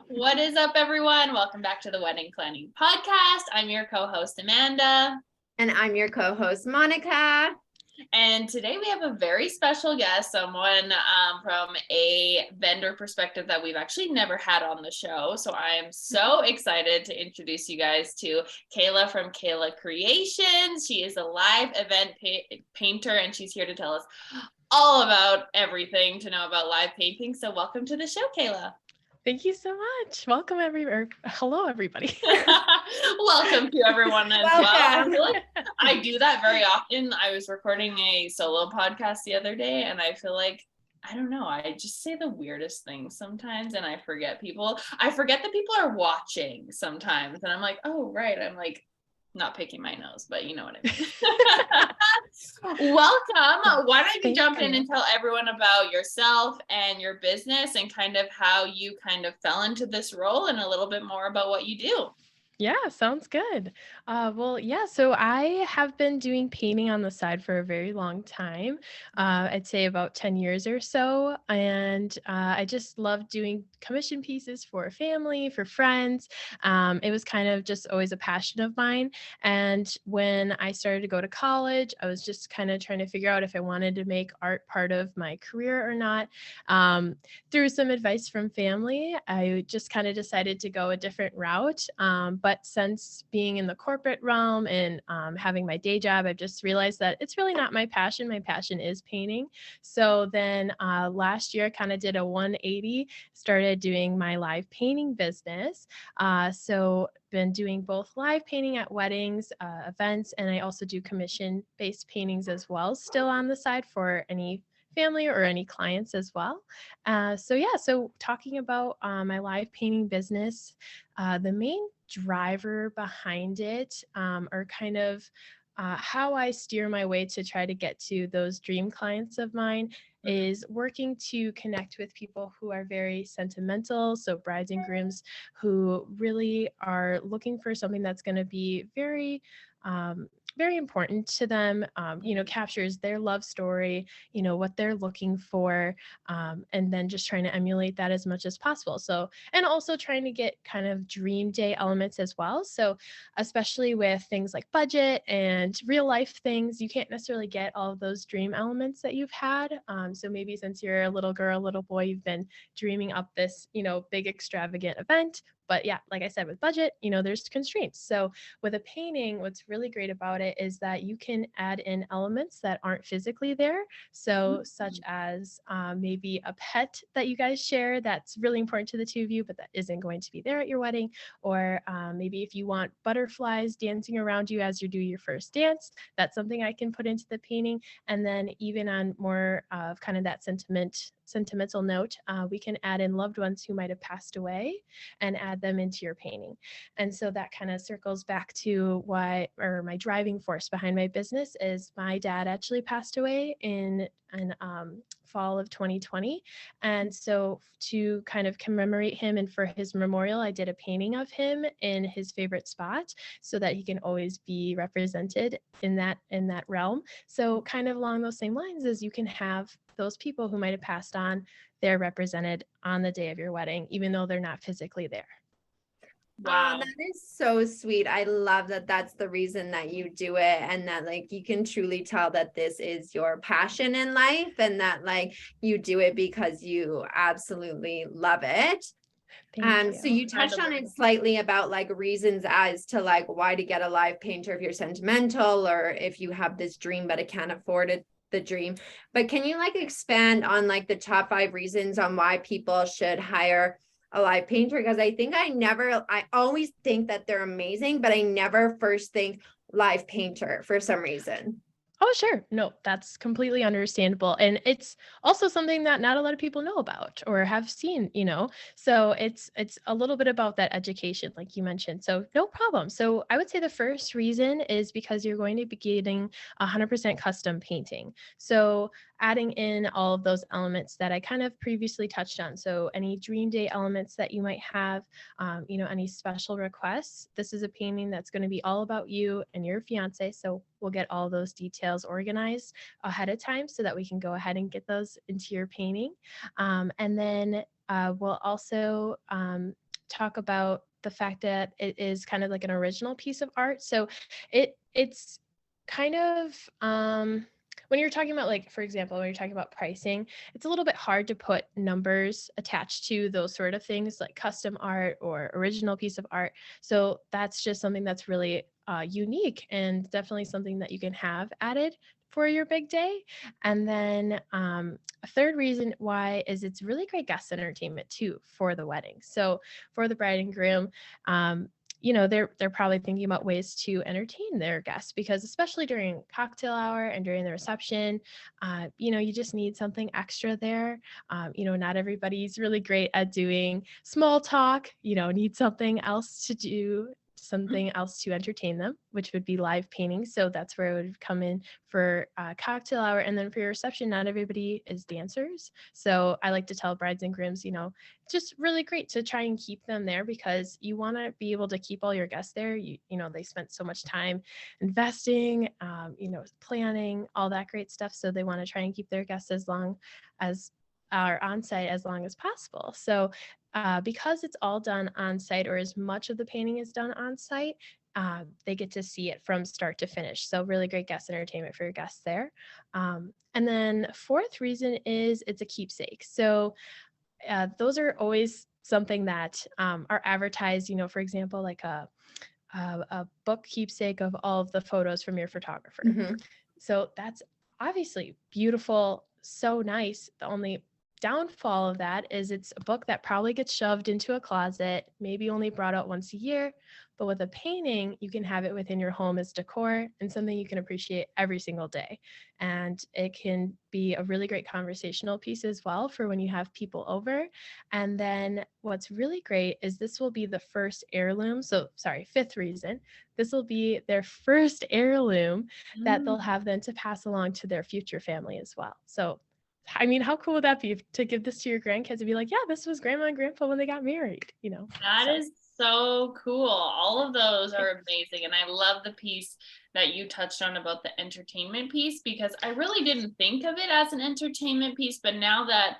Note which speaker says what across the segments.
Speaker 1: What is up, everyone? Welcome back to the Wedding Planning Podcast. I'm your co-host, Amanda.
Speaker 2: And I'm your co-host, Monica.
Speaker 1: And today we have a very special guest, someone from a vendor perspective that we've actually never had on the show. So I am so excited to introduce you guys to Cayla from Cayla Creations. She is a live event painter, and she's here to tell us all about everything to know about live painting. So welcome to the show, Cayla.
Speaker 3: Thank you so much. Welcome, hello, everybody.
Speaker 1: Welcome to everyone as well. I feel like I do that very often. I was recording a solo podcast the other day, and I feel like, I don't know, I just say the weirdest things sometimes, and I forget that people are watching sometimes, and I'm like, oh, right. I'm like, not picking my nose, but you know what I mean. Welcome. Why don't you jump in and tell everyone about yourself and your business and kind of how you kind of fell into this role and a little bit more about what you do.
Speaker 3: Yeah, sounds good. So I have been doing painting on the side for a very long time. I'd say about 10 years or so. And I just love doing commission pieces for family, for friends. It was kind of just always a passion of mine. And when I started to go to college, I was just kind of trying to figure out if I wanted to make art part of my career or not. Through some advice from family, I just kind of decided to go a different route. But since being in the corporate realm and having my day job, I've just realized that it's really not my passion. My passion is painting. So then last year, I kind of did a 180, started doing my live painting business. So been doing both live painting at weddings, events, and I also do commission-based paintings as well, still on the side for any family or any clients as well. So talking about my live painting business, the main driver behind it are kind of how I steer my way to try to get to those dream clients of mine is working to connect with people who are very sentimental. So brides and grooms who really are looking for something that's going to be very important to them, captures their love story, what they're looking for, and then just trying to emulate that as much as possible. So, and also trying to get kind of dream day elements as well. So, especially with things like budget and real life things, you can't necessarily get all of those dream elements that you've had. So maybe since you're a little girl, little boy, you've been dreaming up this, big extravagant event. But yeah, like I said, with budget, there's constraints. So with a painting, what's really great about it is that you can add in elements that aren't physically there. So such as maybe a pet that you guys share that's really important to the two of you, but that isn't going to be there at your wedding. Or maybe if you want butterflies dancing around you as you do your first dance, that's something I can put into the painting. And then even on more of kind of that sentimental note, we can add in loved ones who might have passed away and add them into your painting. And so that kind of circles back to my driving force behind my business is my dad actually passed away in fall of 2020. And so to kind of commemorate him and for his memorial, I did a painting of him in his favorite spot so that he can always be represented in that realm. So kind of along those same lines as you can have those people who might have passed on, they're represented on the day of your wedding, even though they're not physically there.
Speaker 2: Wow. That is so sweet. I love that that's the reason that you do it, and that like you can truly tell that this is your passion in life and that like you do it because you absolutely love it.
Speaker 3: Thank you.
Speaker 2: So you touched on it slightly about like reasons as to like why to get a live painter if you're sentimental or if you have this dream but it can't afford it. The dream, but can you like expand on like the top 5 reasons on why people should hire a live painter? Because I always think that they're amazing, but I never first think live painter for some reason.
Speaker 3: Oh, sure. No, that's completely understandable. And it's also something that not a lot of people know about or have seen, So it's a little bit about that education, like you mentioned. So no problem. So I would say the first reason is because you're going to be getting 100% custom painting. So adding in all of those elements that I kind of previously touched on. So any dream day elements that you might have, any special requests. This is a painting that's going to be all about you and your fiance. So we'll get all those details organized ahead of time so that we can go ahead and get those into your painting. And then We'll also talk about the fact that it is kind of like an original piece of art. So it's kind of when you're talking about, like, for example, when you're talking about pricing, it's a little bit hard to put numbers attached to those sort of things like custom art or original piece of art. So that's just something that's really unique and definitely something that you can have added for your big day. And then a third reason why is it's really great guest entertainment too for the wedding. So for the bride and groom, they're probably thinking about ways to entertain their guests, because especially during cocktail hour and during the reception, you just need something extra there. Not everybody's really great at doing small talk, need something else to do, something else to entertain them, which would be live painting. So that's where it would come in for cocktail hour. And then for your reception, not everybody is dancers. So I like to tell brides and grooms, it's just really great to try and keep them there, because you want to be able to keep all your guests there. They spent so much time investing, planning, all that great stuff. So they want to try and keep their guests as long as are on site as long as possible. So because it's all done on site, or as much of the painting is done on site, they get to see it from start to finish. So really great guest entertainment for your guests there. And then fourth reason is it's a keepsake. So those are always something that are advertised, for example, like a book keepsake of all of the photos from your photographer.
Speaker 2: Mm-hmm.
Speaker 3: So that's obviously beautiful, so nice. The only downfall of that is it's a book that probably gets shoved into a closet, maybe only brought out once a year. But with a painting, you can have it within your home as decor and something you can appreciate every single day. And it can be a really great conversational piece as well for when you have people over. And then what's really great is this will be the first heirloom. So sorry, fifth reason, this will be their first heirloom that they'll have then to pass along to their future family as well. So I mean, how cool would that be to give this to your grandkids and be like, yeah, this was grandma and grandpa when they got married,
Speaker 1: That is so cool. All of those are amazing. And I love the piece that you touched on about the entertainment piece, because I really didn't think of it as an entertainment piece. But now that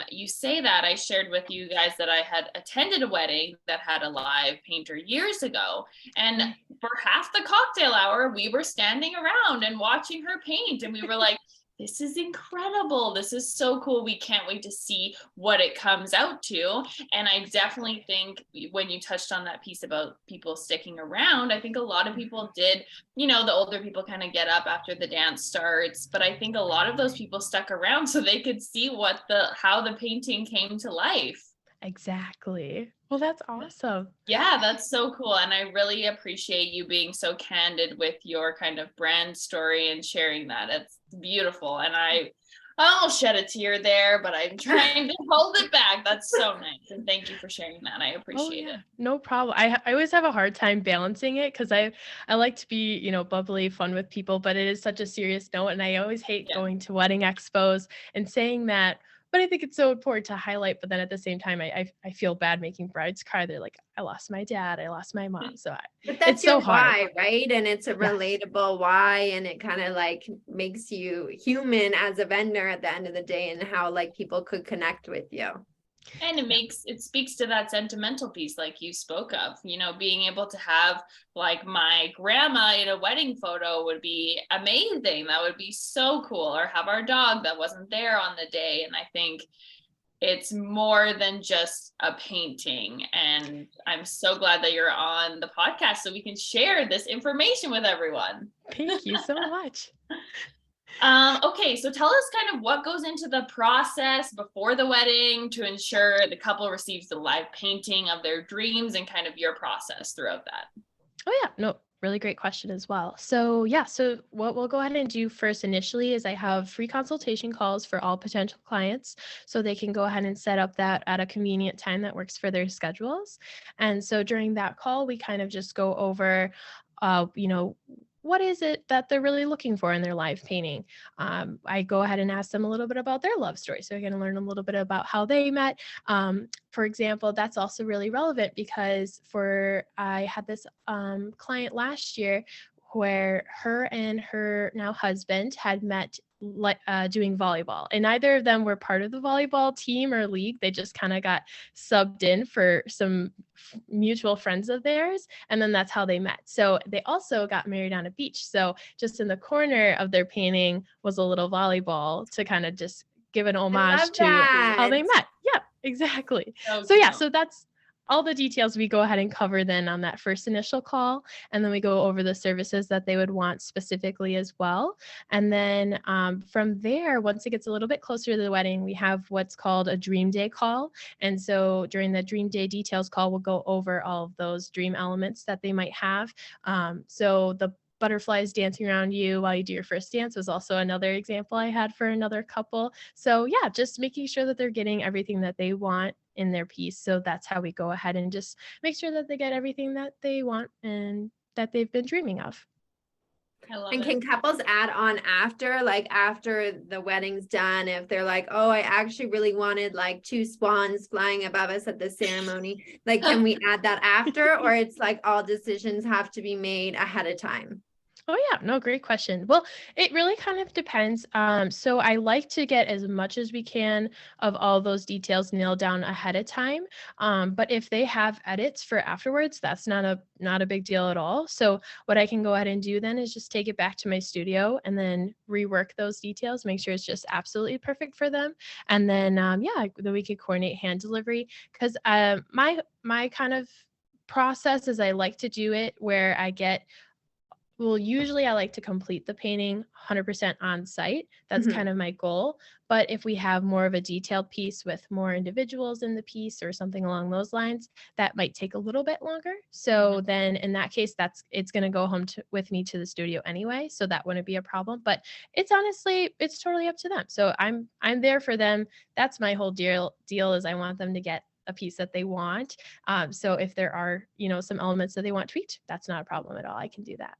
Speaker 1: you say that, I shared with you guys that I had attended a wedding that had a live painter years ago. And for half the cocktail hour, we were standing around and watching her paint. And we were like, this is incredible. This is so cool. We can't wait to see what it comes out to. And I definitely think when you touched on that piece about people sticking around, I think a lot of people did, the older people kind of get up after the dance starts, but I think a lot of those people stuck around so they could see how the painting came to life.
Speaker 3: Exactly. Well, that's awesome.
Speaker 1: Yeah, that's so cool. And I really appreciate you being so candid with your kind of brand story and sharing that. It's beautiful. And I'll shed a tear there, but I'm trying to hold it back. That's so nice. And thank you for sharing that. I appreciate it.
Speaker 3: No problem. I always have a hard time balancing it, because I like to be, bubbly, fun with people, but it is such a serious note. And I always hate going to wedding expos and saying that, but I think it's so important to highlight. But then at the same time, I feel bad making brides cry. They're like, I lost my dad, I lost my mom. So
Speaker 2: but that's
Speaker 3: it's so hard.
Speaker 2: why, right? And it's a relatable why, and it kind of like makes you human as a vendor at the end of the day, and how like people could connect with you.
Speaker 1: And it speaks to that sentimental piece like you spoke of, being able to have like my grandma in a wedding photo would be amazing. That would be so cool. Or have our dog that wasn't there on the day. And I think it's more than just a painting. And I'm so glad that you're on the podcast so we can share this information with everyone.
Speaker 3: Thank you so much.
Speaker 1: Okay, so tell us kind of what goes into the process before the wedding to ensure the couple receives the live painting of their dreams, and kind of your process throughout that.
Speaker 3: Oh yeah, no, really great question as well. So what we'll go ahead and do first initially is I have free consultation calls for all potential clients, so they can go ahead and set up that at a convenient time that works for their schedules. And so during that call, we kind of just go over, what is it that they're really looking for in their live painting? I go ahead and ask them a little bit about their love story, so I can learn a little bit about how they met. For example, that's also really relevant because I had this client last year where her and her now husband had met doing volleyball, and neither of them were part of the volleyball team or league. They just kind of got subbed in for some mutual friends of theirs, and then that's how they met. So they also got married on a beach. So just in the corner of their painting was a little volleyball to kind of just give an homage to how they met. Yeah, exactly. So yeah, so that's all the details we go ahead and cover then on that first initial call. And then we go over the services that they would want specifically as well. And then from there, once it gets a little bit closer to the wedding, we have what's called a dream day call. And so during the dream day details call, we'll go over all of those dream elements that they might have. So the butterflies dancing around you while you do your first dance was also another example I had for another couple. So yeah, just making sure that they're getting everything that they want in their piece. So that's how we go ahead and just make sure that they get everything that they want and that they've been dreaming of.
Speaker 2: And can couples add on after, like after the wedding's done, if they're like, oh, I actually really wanted like 2 swans flying above us at the ceremony, like can we add that after, or it's like all decisions have to be made ahead of time?
Speaker 3: Oh yeah, no, great question. Well, it really kind of depends. So I like to get as much as we can of all those details nailed down ahead of time. But if they have edits for afterwards, that's not a big deal at all. So what I can go ahead and do then is just take it back to my studio and then rework those details, make sure it's just absolutely perfect for them. And then then we could coordinate hand delivery, because my kind of process is I like to do it where usually I like to complete the painting 100% on site. That's kind of my goal. But if we have more of a detailed piece with more individuals in the piece or something along those lines, that might take a little bit longer. So then in that case, it's going to go home with me to the studio anyway. So that wouldn't be a problem. But it's totally up to them. So I'm there for them. That's my whole deal is I want them to get a piece that they want. So if there are, some elements that they want tweaked, that's not a problem at all. I can do that.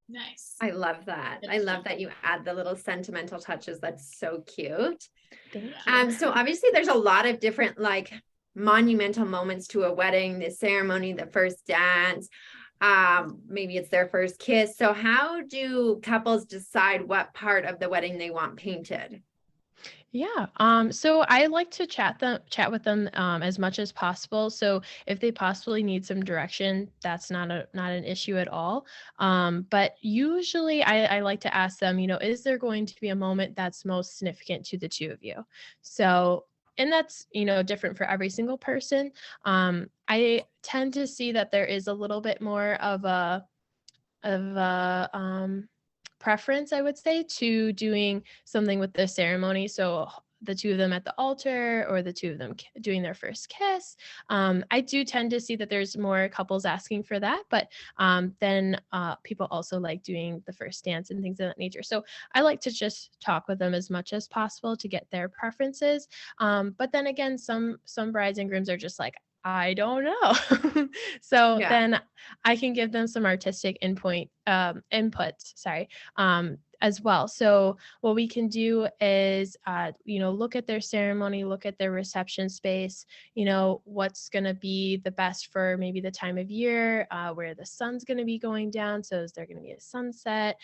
Speaker 1: Nice.
Speaker 2: I love that. I love that you add the little sentimental touches. That's so cute.
Speaker 3: Thank you.
Speaker 2: So obviously there's a lot of different like monumental moments to a wedding, the ceremony, the first dance, maybe it's their first kiss. So how do couples decide what part of the wedding they want painted?
Speaker 3: Yeah. So I like to chat with them as much as possible. So if they possibly need some direction, that's not an issue at all. But usually I like to ask them, is there going to be a moment that's most significant to the two of you? So, and that's, different for every single person. I tend to see that there is a little bit more of a preference, I would say, to doing something with the ceremony. So the two of them at the altar or the two of them doing their first kiss. I do tend to see that there's more couples asking for that, but then people also like doing the first dance and things of that nature. So I like to just talk with them as much as possible to get their preferences. But then again, some brides and grooms are just like, I don't know. So then I can give them some artistic input, as well. So what we can do is, look at their ceremony, look at their reception space, what's going to be the best for maybe the time of year, where the sun's going to be going down. So is there going to be a sunset,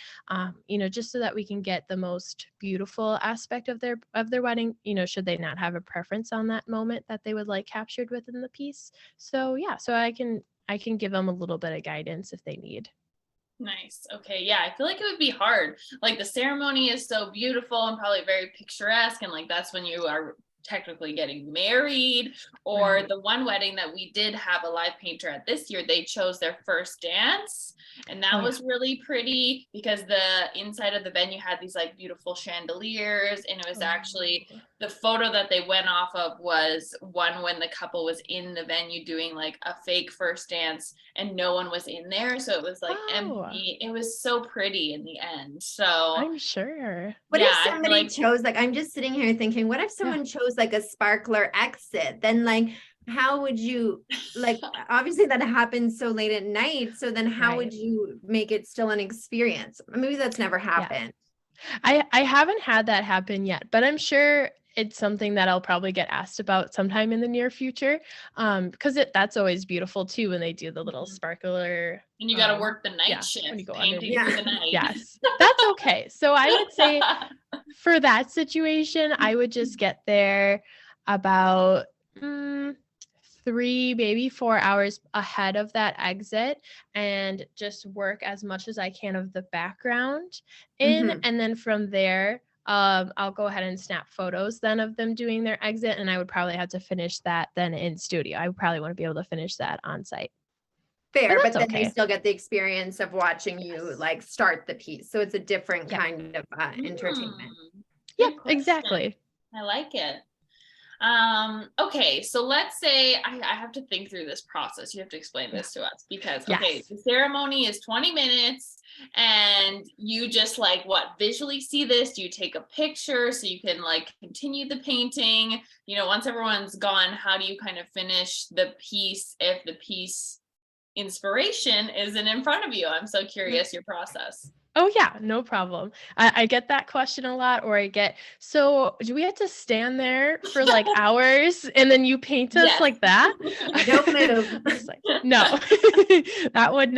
Speaker 3: just so that we can get the most beautiful aspect of their wedding, should they not have a preference on that moment that they would like captured within the piece. So yeah, so I can give them a little bit of guidance if they need.
Speaker 1: Nice. Okay. Yeah. I feel like it would be hard. Like the ceremony is so beautiful and probably very picturesque. And like, that's when you are technically getting married. Or the one wedding that we did have a live painter at this year, they chose their first dance. And that was really pretty because the inside of the venue had these like beautiful chandeliers. And it was actually the photo that they went off of was one when the couple was in the venue doing like a fake first dance and no one was in there. So it was like empty. It was so pretty in the end. So
Speaker 3: I'm sure.
Speaker 2: What if somebody chose, like, I'm just sitting here thinking, what if someone chose like a sparkler exit? Then like, how would you, like, obviously that happens so late at night. So then how would you make it still an experience? Maybe that's never happened.
Speaker 3: I haven't had that happen yet, but I'm sure it's something that I'll probably get asked about sometime in the near future. Because that's always beautiful too when they do the little sparkler.
Speaker 1: And you got to work the night
Speaker 3: Yeah,
Speaker 1: shift,
Speaker 3: when you go
Speaker 1: painting
Speaker 3: underneath.
Speaker 1: through the night.
Speaker 3: Yes, that's okay. So I would say for that situation, I would just get there about 3, maybe 4 hours ahead of that exit and just work as much as I can of the background in. And then from there, I'll go ahead and snap photos then of them doing their exit. And I would probably have to finish that then in studio. I would probably want to be able to finish that on site.
Speaker 2: Fair, but then they still get the experience of watching you like start the piece. So it's a different kind of entertainment.
Speaker 3: Yeah, exactly.
Speaker 1: I like it. Okay, so let's say I have to think through this process. You have to explain this to us because okay, the ceremony is 20 minutes and you just like visually see this. Do you take a picture so you can like continue the painting? You know, once everyone's gone, how do you kind of finish the piece if the piece inspiration isn't in front of you? I'm so curious your process.
Speaker 3: Oh yeah, no problem. I get that question a lot, or I get, so do we have to stand there for like hours and then you paint us like that?
Speaker 2: Don't move.
Speaker 3: Like, no, that would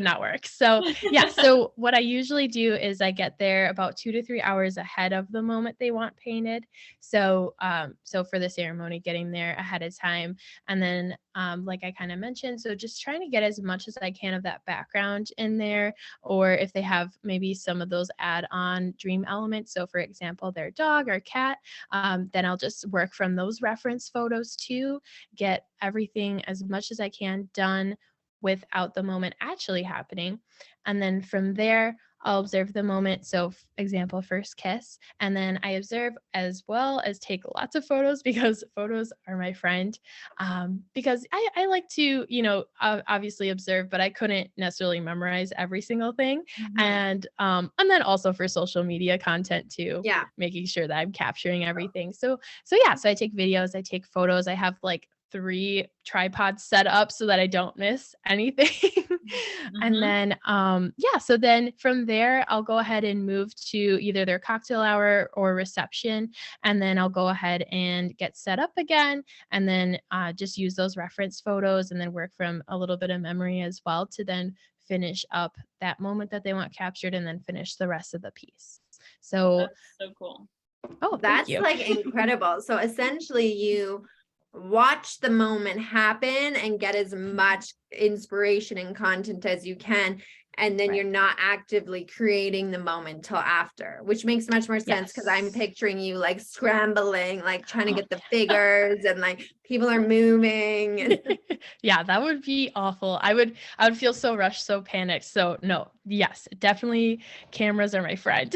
Speaker 3: not work. So yeah, so what I usually do is I get there about 2 to 3 hours ahead of the moment they want painted. So so for the ceremony, getting there ahead of time. And then like I kind of mentioned, so just trying to get as much as I can of that background in there, or if they have maybe some of those add-on dream elements. So for example, their dog or cat, then I'll just work from those reference photos too, get everything as much as I can done without the moment actually happening. And then from there, I'll observe the moment. So example, first kiss. And then I observe as well as take lots of photos because photos are my friend. Because I like to, obviously observe, but I couldn't necessarily memorize every single thing. And then also for social media content too, making sure that I'm capturing everything. So yeah, so I take videos, I take photos. I have like 3 tripods set up so that I don't miss anything. And then, so then from there, I'll go ahead and move to either their cocktail hour or reception. And then I'll go ahead and get set up again. And then just use those reference photos and then work from a little bit of memory as well to then finish up that moment that they want captured and then finish the rest of the piece. So
Speaker 1: that's so cool.
Speaker 2: Oh, that's like incredible. So essentially you watch the moment happen and get as much inspiration and content as you can, and then you're not actively creating the moment till after, which makes much more sense because I'm picturing you like scrambling, like trying to get the figures and like people are moving.
Speaker 3: Yeah, that would be awful. I would feel so rushed, so panicked. So no, yes, definitely cameras are my friend.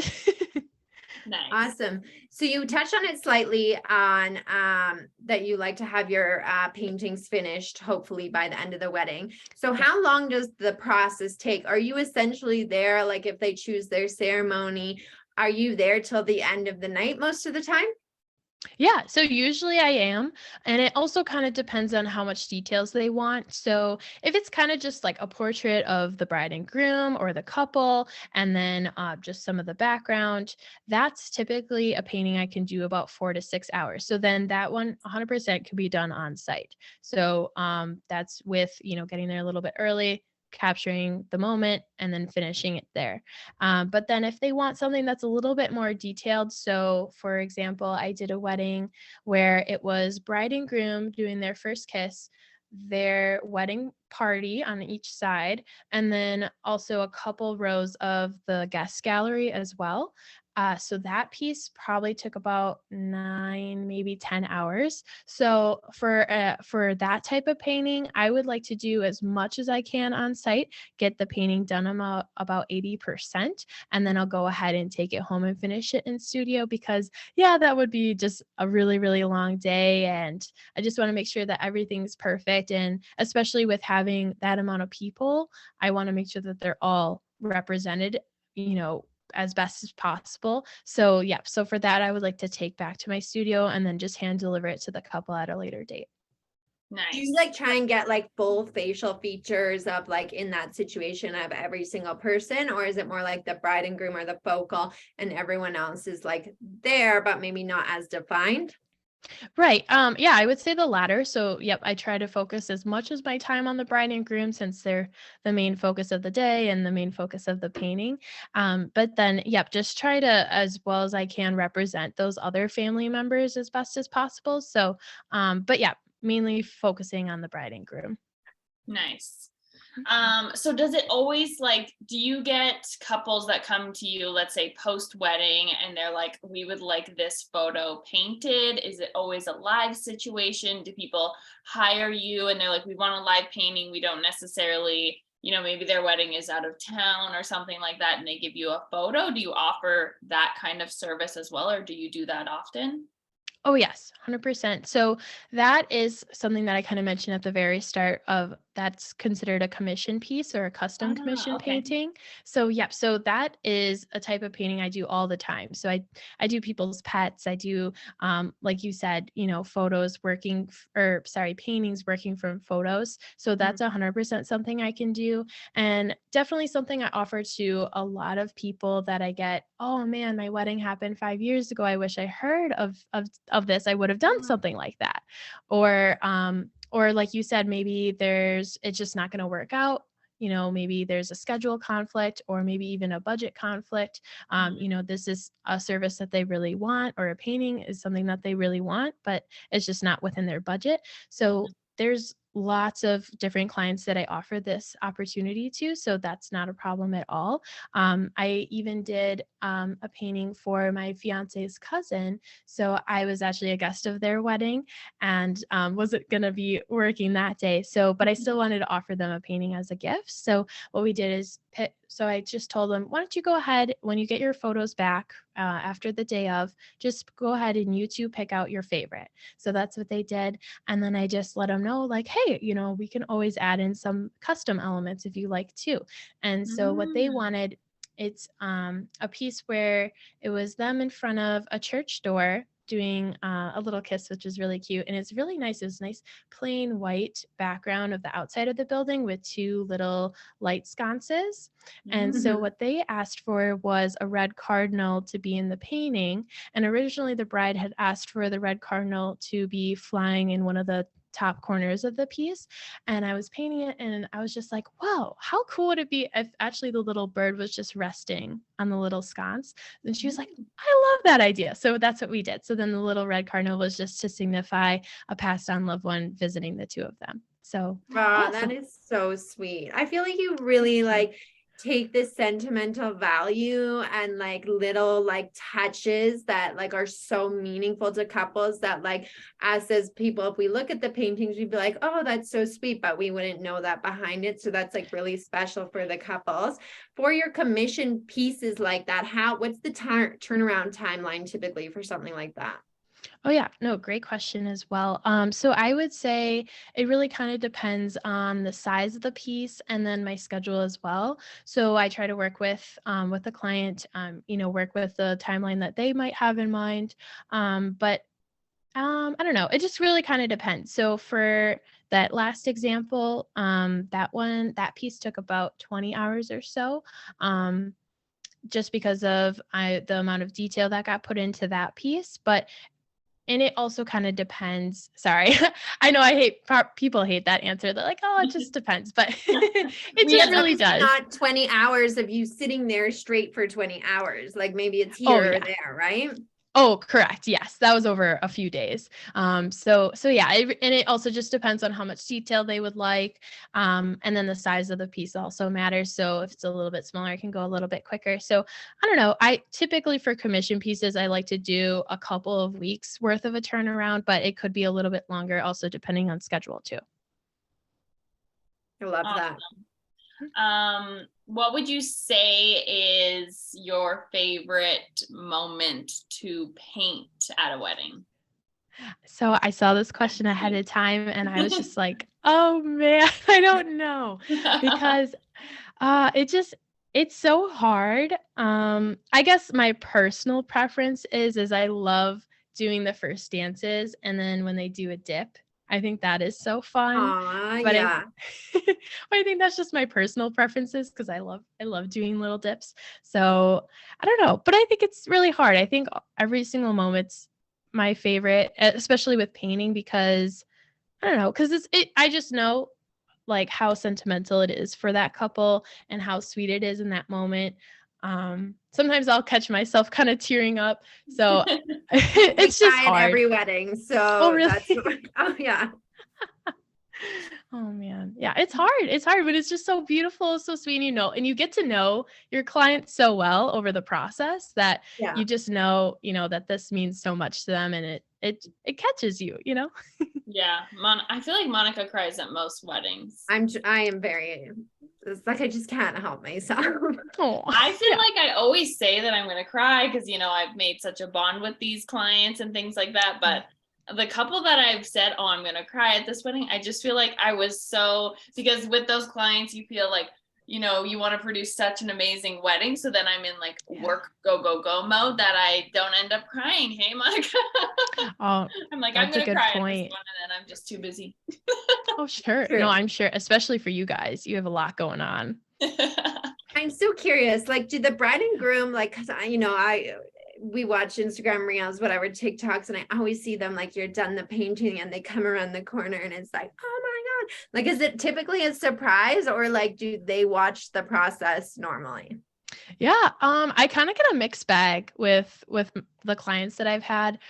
Speaker 1: Nice.
Speaker 2: Awesome. So you touched on it slightly on that you like to have your paintings finished, hopefully by the end of the wedding. So how long does the process take? Are you essentially there, like if they choose their ceremony, are you there till the end of the night most of the time?
Speaker 3: Yeah, so usually I am. And it also kind of depends on how much details they want. So if it's kind of just like a portrait of the bride and groom or the couple, and then just some of the background, that's typically a painting I can do about 4 to 6 hours. So then that one 100% could be done on site. So that's with, getting there a little bit early, capturing the moment and then finishing it there. But then if they want something that's a little bit more detailed, so for example, I did a wedding where it was bride and groom doing their first kiss, their wedding party on each side, and then also a couple rows of the guest gallery as well. So that piece probably took about 9, maybe 10 hours. So for that type of painting, I would like to do as much as I can on site, get the painting done about 80%, and then I'll go ahead and take it home and finish it in studio because that would be just a really, really long day. And I just want to make sure that everything's perfect. And especially with having that amount of people, I want to make sure that they're all represented, as best as possible. So so for that, I would like to take back to my studio and then just hand deliver it to the couple at a later date.
Speaker 2: Do you
Speaker 1: Nice.
Speaker 2: like try and get like full facial features of like in that situation of every single person, or is it more like the bride and groom are the focal and everyone else is like there, but maybe not as defined?
Speaker 3: Right. Yeah, I would say the latter. So, yep, I try to focus as much as my time on the bride and groom since they're the main focus of the day and the main focus of the painting. But then, yep, just try to, as well as I can, represent those other family members as best as possible. So, but yeah, mainly focusing on the bride and groom.
Speaker 1: Nice. So does it always like, do you get couples that come to you, let's say post wedding, and they're like, we would like this photo painted? Is it always a live situation? Do people hire you and they're like, we want a live painting? We don't necessarily, maybe their wedding is out of town or something like that, and they give you a photo. Do you offer that kind of service as well, or do you do that often?
Speaker 3: Oh, yes, 100%. So that is something that I kind of mentioned at the very start of that's considered a commission piece or a custom commission
Speaker 1: Okay.
Speaker 3: painting. So, yep. So that is a type of painting I do all the time. So I do people's pets. I do, like you said, photos or sorry, paintings working from photos. So
Speaker 1: Mhm.
Speaker 3: that's 100% something I can do. And definitely something I offer to a lot of people that I get, oh man, my wedding happened 5 years ago. I wish I heard of this. I would have done something like that. Or like you said, maybe it's just not going to work out. Maybe there's a schedule conflict or maybe even a budget conflict. This is a service that they really want, or a painting is something that they really want, but it's just not within their budget. So there's lots of different clients that I offer this opportunity to. So that's not a problem at all. I even did a painting for my fiance's cousin. So I was actually a guest of their wedding and wasn't going to be working that day. So, but I still wanted to offer them a painting as a gift. So what we did is so I just told them, why don't you go ahead when you get your photos back after the day of, just go ahead and you two pick out your favorite. So that's what they did. And then I just let them know, like, hey, we can always add in some custom elements if you like too. And so what they
Speaker 1: Mm.
Speaker 3: wanted, it's a piece where it was them in front of a church door doing a little kiss, which is really cute. And it's really nice. It was nice plain white background of the outside of the building with two little light sconces. And so
Speaker 2: Mhm.
Speaker 3: what they asked for was a red cardinal to be in the painting. And originally the bride had asked for the red cardinal to be flying in one of the top corners of the piece. And I was painting it and I was just like, wow, how cool would it be if actually the little bird was just resting on the little sconce? And she was like, I love that idea. So that's what we did. So then the little red cardinal was just to signify a passed on loved one visiting the two of them. So
Speaker 2: Wow,
Speaker 3: yeah,
Speaker 2: that is so sweet. I feel like you really like take this sentimental value and like little like touches that like are so meaningful to couples that like us as people, if we look at the paintings, we'd be like, oh, that's so sweet, but we wouldn't know that behind it. So that's like really special for the couples. For your commission pieces like that, what's the turnaround timeline typically for something like that?
Speaker 3: Oh yeah, no, great question as well. So I would say it really kind of depends on the size of the piece and then my schedule as well. So I try to work with the client, work with the timeline that they might have in mind. But I don't know. It just really kind of depends. So for that last example, that piece took about 20 hours or so. Um, just because of the amount of detail that got put into that piece, and it also kind of depends. Sorry. I know people hate that answer. They're like, "Oh, it just depends." But it
Speaker 1: We
Speaker 3: just
Speaker 2: Because
Speaker 1: have
Speaker 3: really
Speaker 2: obviously
Speaker 3: does.
Speaker 2: not 20 hours of you sitting there straight for 20 hours. Like maybe it's
Speaker 3: Oh,
Speaker 2: here or
Speaker 3: yeah.
Speaker 2: there, right?
Speaker 3: Oh, correct. Yes, that was over a few days. So yeah, and it also just depends on how much detail they would like, and then the size of the piece also matters. So if it's a little bit smaller, it can go a little bit quicker. So I don't know. I typically for commission pieces, I like to do a couple of weeks worth of a turnaround, but it could be a little bit longer, also depending on schedule too.
Speaker 2: I love that.
Speaker 1: What would you say is your favorite moment to paint at a wedding?
Speaker 3: So I saw this question ahead of time, and I was just like, oh man, I don't know because it's so hard. I guess my personal preference is I love doing the first dances and then when they do a dip I think that is so fun. But
Speaker 2: Yeah.
Speaker 3: I think that's just my personal preferences because I love doing little dips. So I don't know, but I think it's really hard. I think every single moment's my favorite, especially with painting because I don't know, because I just know like how sentimental it is for that couple and how sweet it is in that moment. Sometimes I'll catch myself kind of tearing up. So it's just
Speaker 2: cry at
Speaker 3: hard.
Speaker 2: every wedding.
Speaker 3: Oh,
Speaker 2: So
Speaker 3: really?
Speaker 2: that's, oh yeah.
Speaker 3: Oh man. Yeah, it's hard. It's hard, but it's just so beautiful, so sweet, and you get to know your client so well over the process that
Speaker 2: Yeah.
Speaker 3: you just know, that this means so much to them and it catches you.
Speaker 1: Yeah. I feel like Monica cries at most weddings.
Speaker 2: I am very, it's like I just can't help myself.
Speaker 3: Oh,
Speaker 1: I feel like I always say that I'm going to cry because, I've made such a bond with these clients and things like that. But the couple that I've said, oh, I'm going to cry at this wedding, I just feel like I was because with those clients, you feel like, you want to produce such an amazing wedding. So then I'm in like work, go, go, go mode that I don't end up crying. Hey, Monica.
Speaker 3: Oh,
Speaker 1: I'm like, I'm
Speaker 3: that's a
Speaker 1: going to
Speaker 3: good
Speaker 1: cry at this
Speaker 3: point.
Speaker 1: one and then I'm just too busy.
Speaker 3: Oh, sure.
Speaker 2: True.
Speaker 3: No, I'm sure, especially for you guys, you have a lot going on.
Speaker 2: I'm so curious, like, do the bride and groom, like, cause we watch Instagram reels, whatever, TikToks, and I always see them like you're done the painting and they come around the corner and it's like, oh my God. Like, is it typically a surprise or like, do they watch the process normally?
Speaker 3: Yeah, I kind of get a mixed bag with the clients that I've had.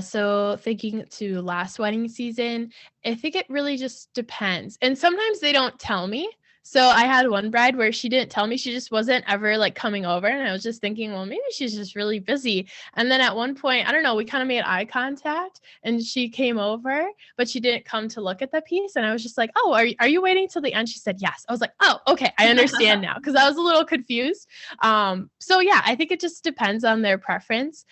Speaker 3: So thinking to last wedding season, I think it really just depends. And sometimes they don't tell me. So I had one bride where she didn't tell me, she just wasn't ever like coming over. And I was just thinking, well, maybe she's just really busy. And then at one point, I don't know, we kind of made eye contact and she came over, but she didn't come to look at the piece. And I was just like, oh, are you waiting till the end? She said, yes. I was like, oh, okay. I understand now. Cause I was a little confused. So yeah, I think it just depends on their preference.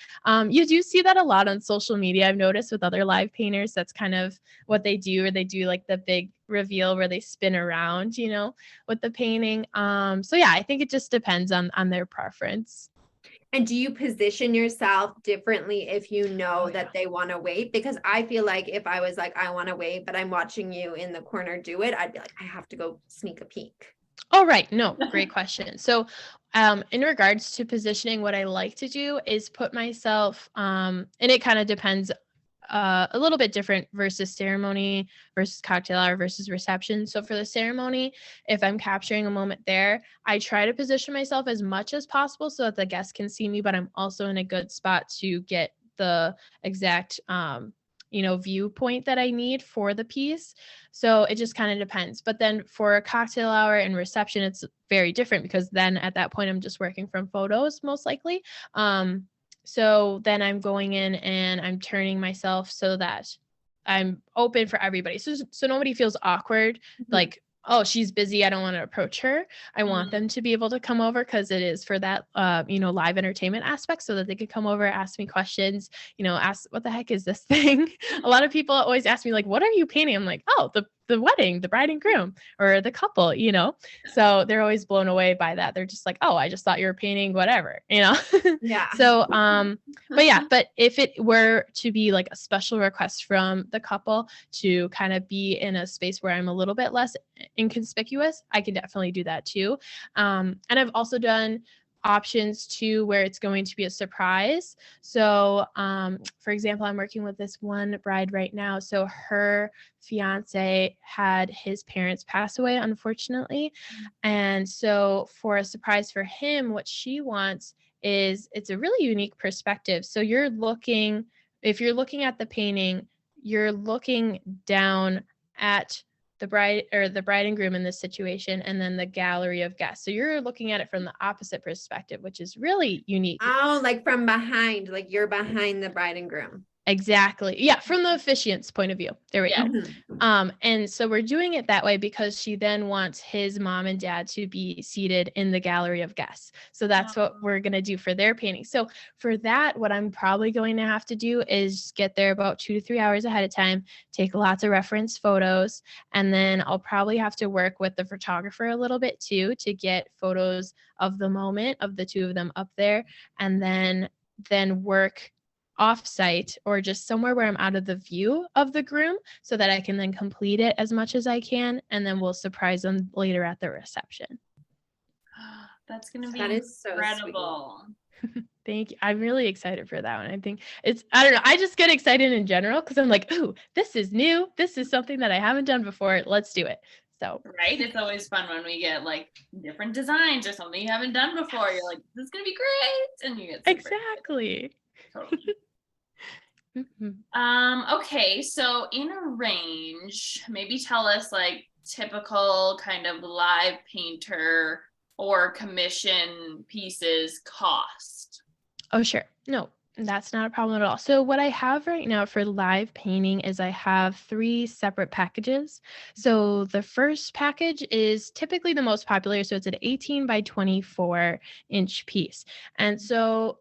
Speaker 3: You do see that a lot on social media. I've noticed with other live painters, that's kind of what they do, or they do like the big reveal where they spin around, with the painting. So yeah, I think it just depends on their preference.
Speaker 2: And do you position yourself differently if you know that they want to wait? Because I feel like if I was like, I want to wait, but I'm watching you in the corner do it, I'd be like, I have to go sneak a peek.
Speaker 3: Oh, right. No, great question. So in regards to positioning, what I like to do is put myself, and it kind of depends a little bit different versus ceremony versus cocktail hour versus reception. So for the ceremony, if I'm capturing a moment there, I try to position myself as much as possible so that the guests can see me, but I'm also in a good spot to get the exact, viewpoint that I need for the piece. So it just kind of depends. But then for a cocktail hour and reception, it's very different because then at that point, I'm just working from photos most likely. So then I'm going in and I'm turning myself so that I'm open for everybody. So nobody feels awkward, like, oh, she's busy, I don't want to approach her. I want them to be able to come over because it is for that, live entertainment aspect so that they could come over, ask me questions, ask, what the heck is this thing? A lot of people always ask me like, what are you painting? I'm like, oh, the wedding, the bride and groom or the couple, so they're always blown away by that. They're just like, oh, I just thought you were painting whatever,
Speaker 2: Yeah.
Speaker 3: So, but if it were to be like a special request from the couple to kind of be in a space where I'm a little bit less inconspicuous, I can definitely do that too. And I've also done options too where it's going to be a surprise. So for example, I'm working with this one bride right now. So her fiance had his parents pass away, unfortunately. And so for a surprise for him, what she wants is, it's a really unique perspective. So if you're looking at the painting, you're looking down at the bride and groom in this situation, and then the gallery of guests. So you're looking at it from the opposite perspective, which is really unique.
Speaker 2: Oh, like from behind, like you're behind the bride and groom.
Speaker 3: Exactly. Yeah, from the officiant's point of view. There we go. And so we're doing it that way because she then wants his mom and dad to be seated in the gallery of guests. So that's what we're going to do for their painting. So for that, what I'm probably going to have to do is get there about 2 to 3 hours ahead of time, take lots of reference photos, and then I'll probably have to work with the photographer a little bit too to get photos of the moment of the two of them up there, and then work off-site or just somewhere where I'm out of the view of the groom so that I can then complete it as much as I can. And then we'll surprise them later at the reception.
Speaker 1: That's going to be
Speaker 2: That is so
Speaker 1: incredible.
Speaker 3: Thank you. I'm really excited for that one. I think I don't know. I just get excited in general because I'm like, ooh, this is new. This is something that I haven't done before. Let's do it. So,
Speaker 1: right. It's always fun when we get like different designs or something you haven't done before. You're like, this is going to be great. And you get
Speaker 3: exactly.
Speaker 1: Totally. Okay. So in a range, maybe tell us like typical kind of live painter or commission pieces cost.
Speaker 3: Oh, sure. No, that's not a problem at all. So what I have right now for live painting is I have 3 separate packages. So the first package is typically the most popular. So it's an 18 by 24 inch piece. And so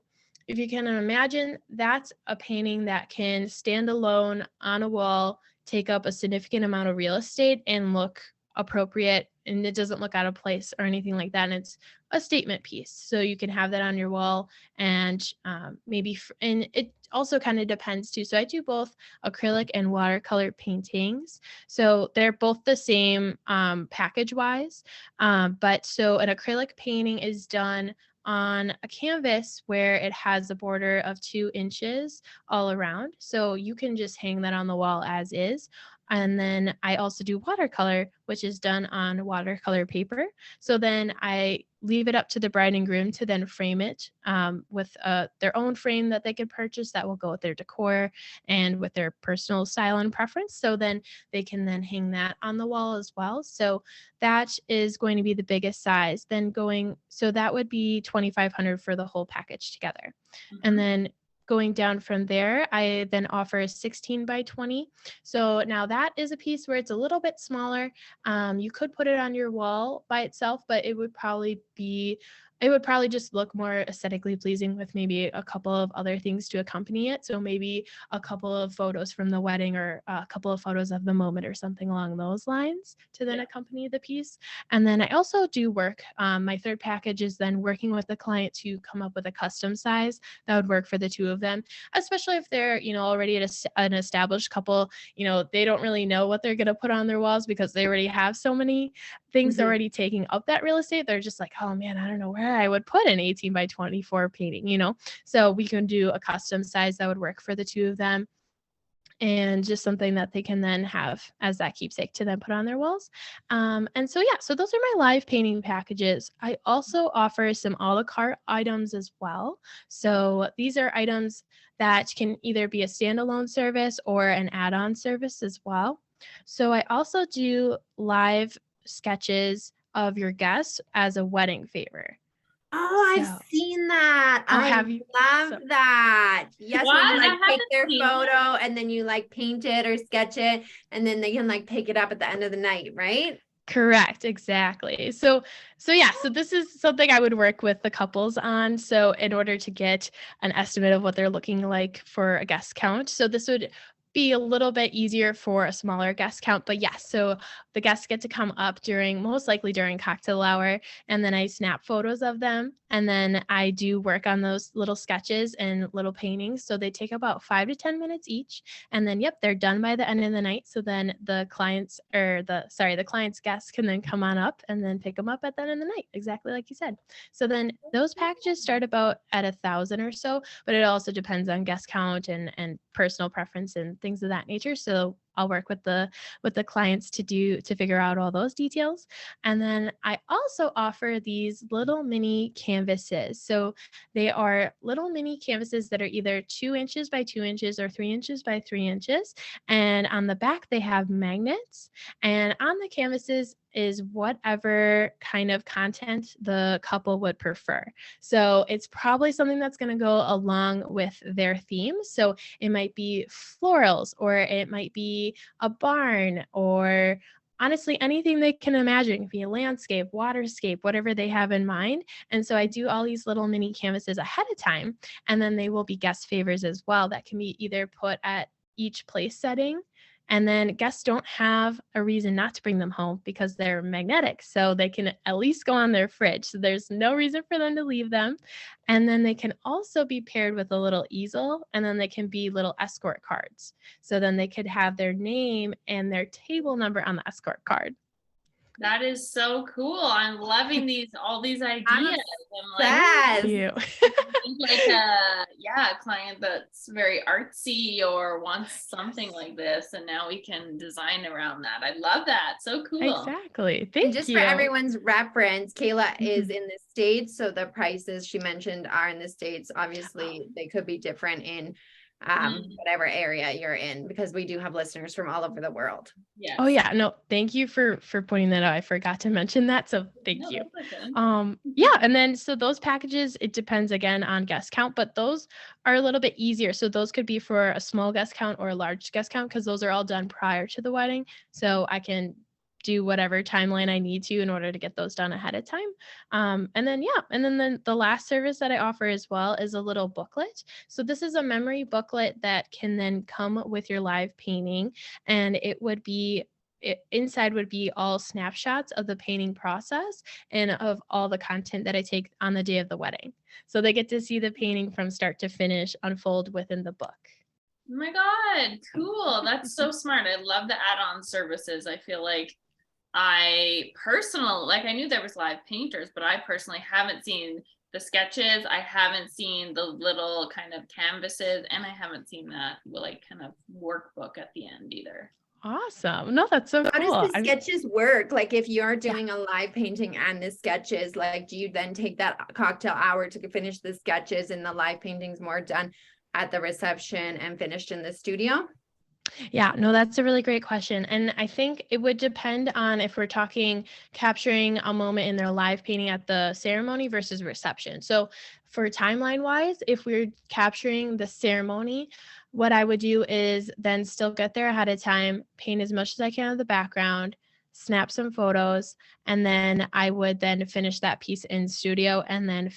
Speaker 3: if you can imagine, that's a painting that can stand alone on a wall, take up a significant amount of real estate and look appropriate, and it doesn't look out of place or anything like that. And it's a statement piece. So you can have that on your wall and and it also kind of depends too. So I do both acrylic and watercolor paintings. So they're both the same package wise. But so an acrylic painting is done on a canvas where it has a border of 2 inches all around. So you can just hang that on the wall as is. And then I also do watercolor, which is done on watercolor paper. So then I leave it up to the bride and groom to then frame it with their own frame that they could purchase that will go with their decor and with their personal style and preference. So then they can then hang that on the wall as well. So that is going to be the biggest size. So that would be $2,500 for the whole package together. Mm-hmm. And then going down from there, I then offer 16 by 20. So now that is a piece where it's a little bit smaller. You could put it on your wall by itself, but it would probably just look more aesthetically pleasing with maybe a couple of other things to accompany it. So maybe a couple of photos from the wedding or a couple of photos of the moment or something along those lines to then accompany the piece. And then I also do work. My third package is then working with the client to come up with a custom size that would work for the two of them, especially if they're, already an established couple. They don't really know what they're going to put on their walls because they already have so many things already taking up that real estate. They're just like, oh man, I don't know where I would put an 18 by 24 painting, So we can do a custom size that would work for the two of them. And just something that they can then have as that keepsake to then put on their walls. So those are my live painting packages. I also offer some a la carte items as well. So these are items that can either be a standalone service or an add-on service as well. So I also do live sketches of your guests as a wedding favor.
Speaker 2: Oh, I've seen that. I love that. Yes, when you take their photo and then you paint it or sketch it, and then they can pick it up at the end of the night, right?
Speaker 3: Correct. Exactly. So this is something I would work with the couples on. So in order to get an estimate of what they're looking like for a guest count. So this would be a little bit easier for a smaller guest count, but yes, so the guests get to come up most likely during cocktail hour, and then I snap photos of them, and then I do work on those little sketches and little paintings. So they take about 5 to 10 minutes each, and then they're done by the end of the night. So then the client's guests can then come on up and then pick them up at the end of the night, exactly like you said. So then those packages start about at $1,000 or so, but it also depends on guest count and personal preference and things of that nature. So I'll work with the clients to figure out all those details. And then I also offer these little mini canvases. So they are little mini canvases that are either 2 inches by 2 inches or 3 inches by 3 inches. And on the back, they have magnets. And on the canvases is whatever kind of content the couple would prefer. So it's probably something that's going to go along with their theme. So it might be florals, or it might be a barn, or honestly, anything they can imagine. It could be a landscape, waterscape, whatever they have in mind. And so I do all these little mini canvases ahead of time, and then they will be guest favors as well that can be either put at each place setting And then guests don't have a reason not to bring them home because they're magnetic. So they can at least go on their fridge. So there's no reason for them to leave them. And then they can also be paired with a little easel, and then they can be little escort cards. So then they could have their name and their table number on the escort card.
Speaker 1: That is so cool. I'm loving all these ideas. I'm
Speaker 2: Yes.
Speaker 3: You.
Speaker 1: like a client that's very artsy or wants something like this, and now we can design around that. I love that. So cool.
Speaker 3: Exactly. Thank
Speaker 2: and just
Speaker 3: you.
Speaker 2: for everyone's reference, Cayla is in the States, so the prices she mentioned are in the States. Obviously, they could be different in whatever area you're in, because we do have listeners from all over the world.
Speaker 3: Yes. Oh yeah, no, thank you for pointing that out. I forgot to mention that, so thank you. Okay. Yeah, and then so those packages, it depends again on guest count, but those are a little bit easier. So those could be for a small guest count or a large guest count, because those are all done prior to the wedding. So I can do whatever timeline I need to in order to get those done ahead of time. And then the last service that I offer as well is a little booklet. So this is a memory booklet that can then come with your live painting, and inside would be all snapshots of the painting process and of all the content that I take on the day of the wedding. So they get to see the painting from start to finish unfold within the book.
Speaker 1: Oh my God, cool. That's so smart. I love the add-on services. I feel like I knew there was live painters, but I personally haven't seen the sketches. I haven't seen the little kind of canvases, and I haven't seen that like kind of workbook at the end either.
Speaker 3: Awesome. No, that's so cool.
Speaker 2: How does the sketches work? Like if you're doing a live painting and the sketches, like do you then take that cocktail hour to finish the sketches, and the live painting's more done at the reception and finished in the studio?
Speaker 3: Yeah, no, that's a really great question. And I think it would depend on if we're talking capturing a moment in their live painting at the ceremony versus reception. So for timeline wise, if we're capturing the ceremony, what I would do is then still get there ahead of time, paint as much as I can of the background, snap some photos, and then I would then finish that piece in studio, and then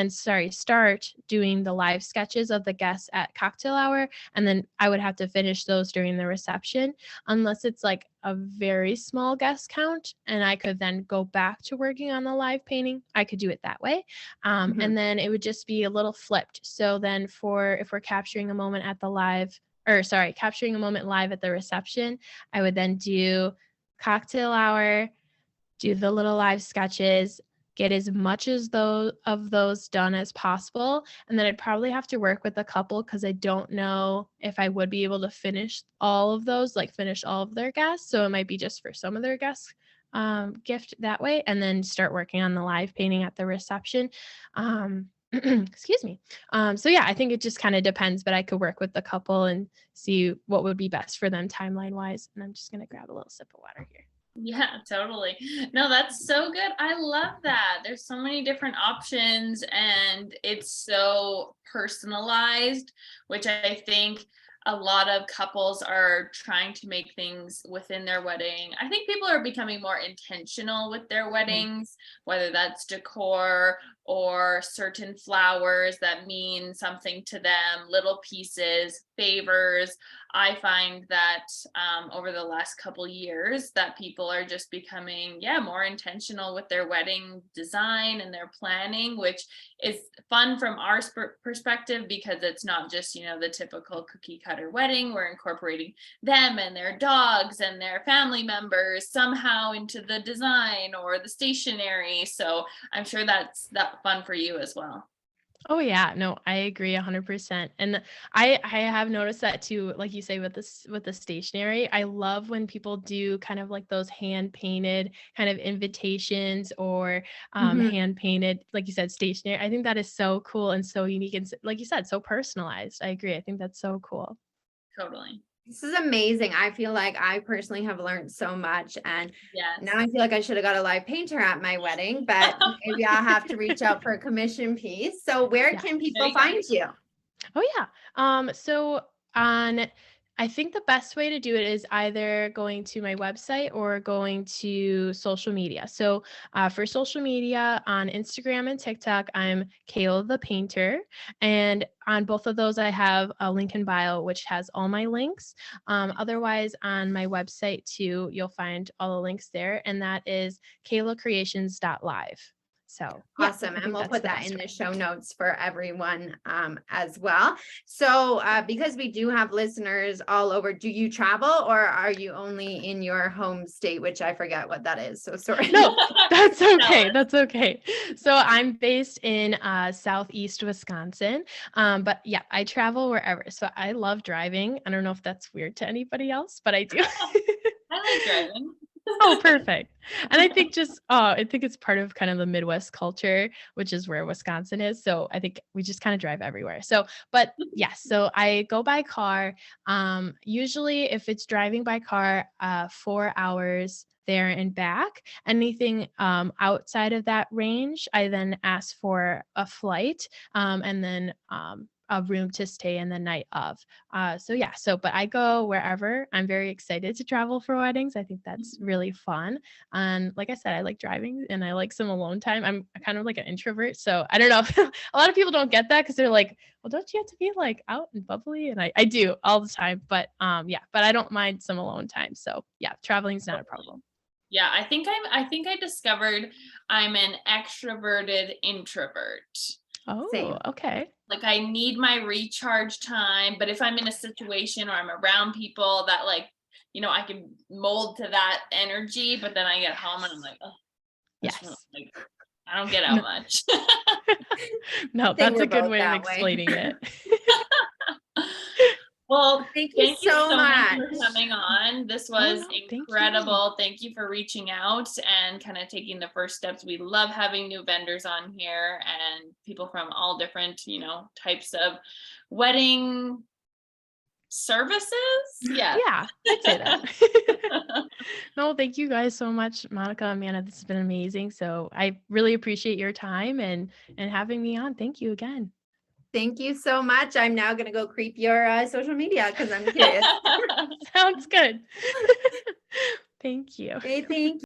Speaker 3: start doing the live sketches of the guests at cocktail hour. And then I would have to finish those during the reception, unless it's like a very small guest count and I could then go back to working on the live painting. I could do it that way. And then it would just be a little flipped. So then if we're capturing a moment capturing a moment live at the reception, I would then do cocktail hour, do the little live sketches, get as much as those done as possible. And then I'd probably have to work with a couple, because I don't know if I would be able to finish all of those, like finish all of their guests. So it might be just for some of their guests gift that way, and then start working on the live painting at the reception. Excuse me. So yeah, I think it just kind of depends, but I could work with the couple and see what would be best for them timeline wise. And I'm just going to grab a little sip of water here.
Speaker 1: Yeah, totally. No, that's so good. I love that. There's so many different options, and it's so personalized, which I think a lot of couples are trying to make things within their wedding. I think people are becoming more intentional with their weddings, whether that's decor or certain flowers that mean something to them, little pieces, favors. I find that over the last couple years that people are just becoming, more intentional with their wedding design and their planning, which is fun from our perspective, because it's not just, the typical cookie cutter wedding. We're incorporating them and their dogs and their family members somehow into the design or the stationery. So I'm sure that's fun for you as well.
Speaker 3: Oh yeah, no, I agree 100%. And I have noticed that too, like you say with the stationery. I love when people do kind of like those hand painted kind of invitations or hand painted, like you said, stationery. I think that is so cool and so unique and, like you said, so personalized. I agree. I think that's so cool.
Speaker 1: Totally.
Speaker 2: This is amazing. I feel like I personally have learned so much, and now I feel like I should have got a live painter at my wedding, but maybe I'll have to reach out for a commission piece. So where can people find you?
Speaker 3: Oh yeah. So on I think the best way to do it is either going to my website or going to social media. So for social media on Instagram and TikTok, I'm Cayla the Painter. And on both of those, I have a link in bio, which has all my links. Otherwise, on my website too, you'll find all the links there. And that is caylacreations.live. So yeah,
Speaker 2: Awesome.
Speaker 3: I
Speaker 2: And
Speaker 3: think
Speaker 2: we'll
Speaker 3: that's
Speaker 2: put
Speaker 3: the
Speaker 2: that
Speaker 3: best
Speaker 2: in
Speaker 3: way.
Speaker 2: the show notes for everyone as well. So because we do have listeners all over, do you travel or are you only in your home state, which I forget what that is? So sorry.
Speaker 3: No, that's okay. That's okay. So I'm based in Southeast Wisconsin. But yeah, I travel wherever. So I love driving. I don't know if that's weird to anybody else, but I do.
Speaker 1: I like driving.
Speaker 3: Oh, perfect. And I think I think it's part of kind of the Midwest culture, which is where Wisconsin is. So I think we just kind of drive everywhere. So, but yes, so I go by car. Usually if it's driving by car, 4 hours there and back. Anything outside of that range, I then ask for a flight and then a room to stay in the night of. So yeah, but I go wherever. I'm very excited to travel for weddings. I think that's really fun. And like I said, I like driving and I like some alone time. I'm kind of like an introvert. So I don't know. A lot of people don't get that because they're like, well, don't you have to be like out and bubbly? And I do all the time. But yeah, but I don't mind some alone time. So yeah, traveling is not a problem.
Speaker 1: Yeah, I think I discovered I'm an extroverted introvert.
Speaker 3: Oh,
Speaker 2: Same.
Speaker 3: okay.
Speaker 1: Like I need my recharge time, but if I'm in a situation or I'm around people that like, I can mold to that energy, but then I get home and I'm like, oh,
Speaker 3: Yes.
Speaker 1: like, I don't get out much.
Speaker 3: No, that's a good way of explaining it.
Speaker 1: Well,
Speaker 2: thank you so much
Speaker 1: for coming on. This was incredible. Thank you for reaching out and kind of taking the first steps. We love having new vendors on here and people from all different, types of wedding services. Yeah.
Speaker 3: Yeah, I'd say that. No, thank you guys so much, Monica and Amanda. This has been amazing. So I really appreciate your time and having me on. Thank you again.
Speaker 2: Thank you so much. I'm now going to go creep your social media because I'm curious.
Speaker 3: Sounds good. Thank you.
Speaker 2: Okay, thank you.